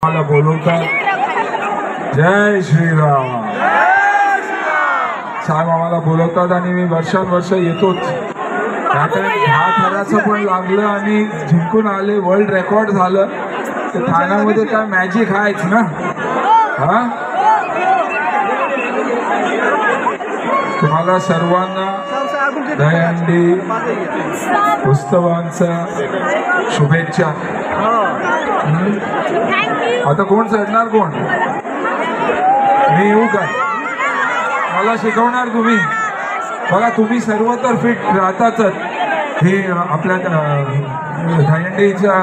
मला बोलवतात. जय श्रीराम. साहेब आम्हाला बोलवतात आणि मी वर्षानुवर्ष येतोच. आता 10 थराचं पण लागलं आणि जिंकून आले, वर्ल्ड रेकॉर्ड झालं. तर ठाण्यामध्ये काय मॅजिक आहेच ना. हा, तुम्हाला सर्वांना दहीहंडी उत्सवांच्या शुभेच्छा. आता कोण चढणार? कोण? मी येऊ काय? मला शिकवणार तुम्ही? बघा, तुम्ही सर्व तर फिट राहतातच. हे आपल्या दहीहंडीच्या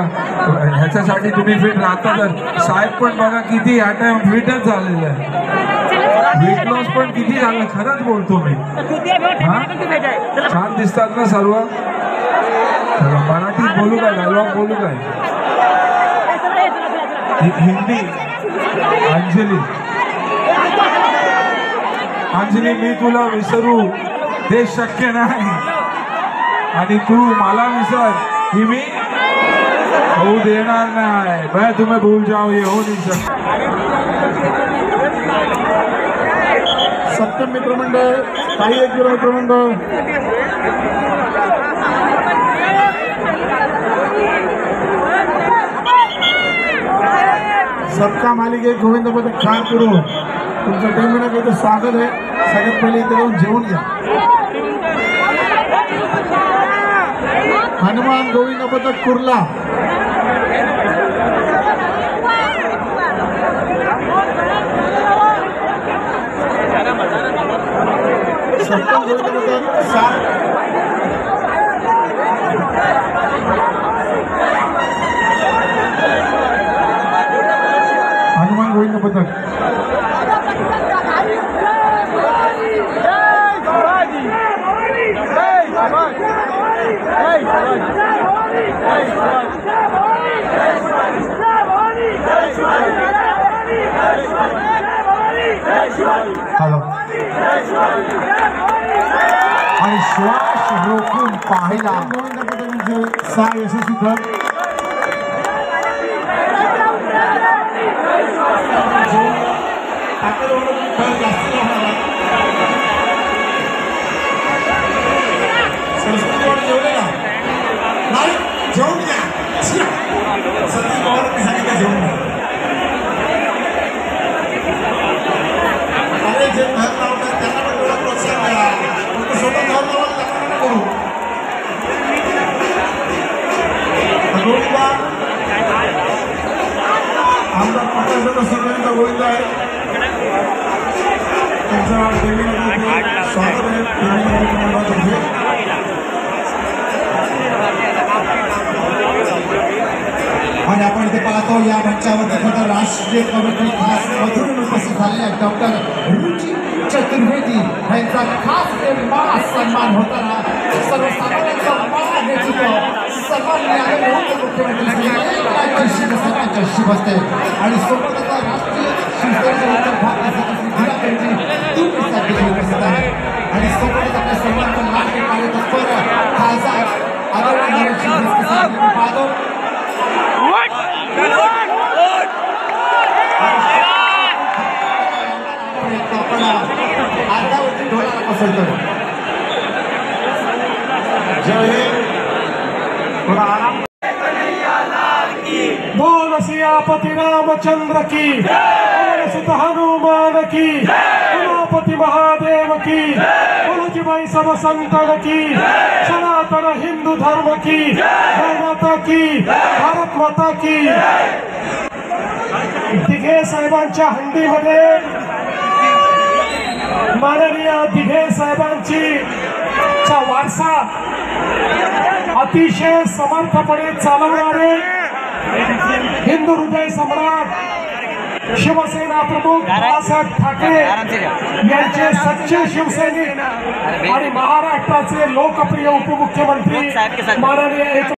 ह्याच्यासाठी तुम्ही फिट राहतातच. साहेब पण बघा किती ह्या टाइम फिटच झालेलं आहे. वेट लॉस पण किती झालं, खरंच बोलतो मी. हा, छान दिसतात ना सर्व. मराठीत बोलू काय? डायलॉग बोलू काय? हिंदी. अंजली मी तुला विसरू हे शक्य नाही आणि तू मला विसर ही मी होऊ देणार नाही. मैं तुम्हें भूल जाओ ये हो नहीं सकता. सप्तम मित्रमंडळ, काही एक मित्रमंडळ, सबका मालिक एक गोविंद पदक खानपुर. तुमचं टीमनं काही स्वागत आहे. सगळ्यात पहिले इथे जाऊन जेवून घ्या. हनुमान गोविंद पदक कुर्ला. सप्तम गोविंद पदक 7. हनुमान गोविंद पदक. हॅलो. आणि श्वास रोखून पाहिला. गोविंद पदकांचे 6 यशस्वी ठर. संस्कृतीवर जेवले ना? नाही, जेवून घ्या. सध्या पवारांनी सांगितलं जेवून घ्या. अरे जे घर लावतात त्यांना पण थोडं प्रोत्साहन द्या. स्वतः घर लावायला त्यांना करू. आमदार पटेल सगळ्यांचा गोविंद आहे. त्यांचा देवीनगरमध्ये स्वागत आहे. आणि आपण इथे पाहतो या मंचावरती खरं राष्ट्रीय कमिटी खास मधून उपस्थित झालेल्या डॉक्टर रुची चतुर्वेदी यांचा खास सन्मान होताना सर्वसामान्यांचा मान नेतृत्व सन्माननीय मुख्यमंत्री सर्वांच्या शुभ असते. आणि सोबत आता राष्ट्रीय शिवसेनेचे उत्तर भारतासाठी उपस्थित आहे. आणि सोबतच आपल्या सर्वांचा नाट्य कार्यतत्पर खासदार पाहतो. आपण अर्ध्यावरती ढोलाला पसंत करू. जय हिंद. थोडा आराम. बोल सियापति रामचंद्र की, बोल सुत हनुमान की, उमापति महादेव की, बोल जीवाई सब संतन की, सनातन हिंदू धर्म की, गौ माता की, भारत माता की. दिघे साहेबांच्या हंडीमध्ये माननीय दिघे साहेबांची वारसा अतिशय समर्थपणे चालवणारे हिंदू हृदय सम्राट शिवसेना प्रमुख बाळासाहेब ठाकरे यांचे सच्चे शिवसैनिक आणि महाराष्ट्राचे लोकप्रिय उपमुख्यमंत्री माननीय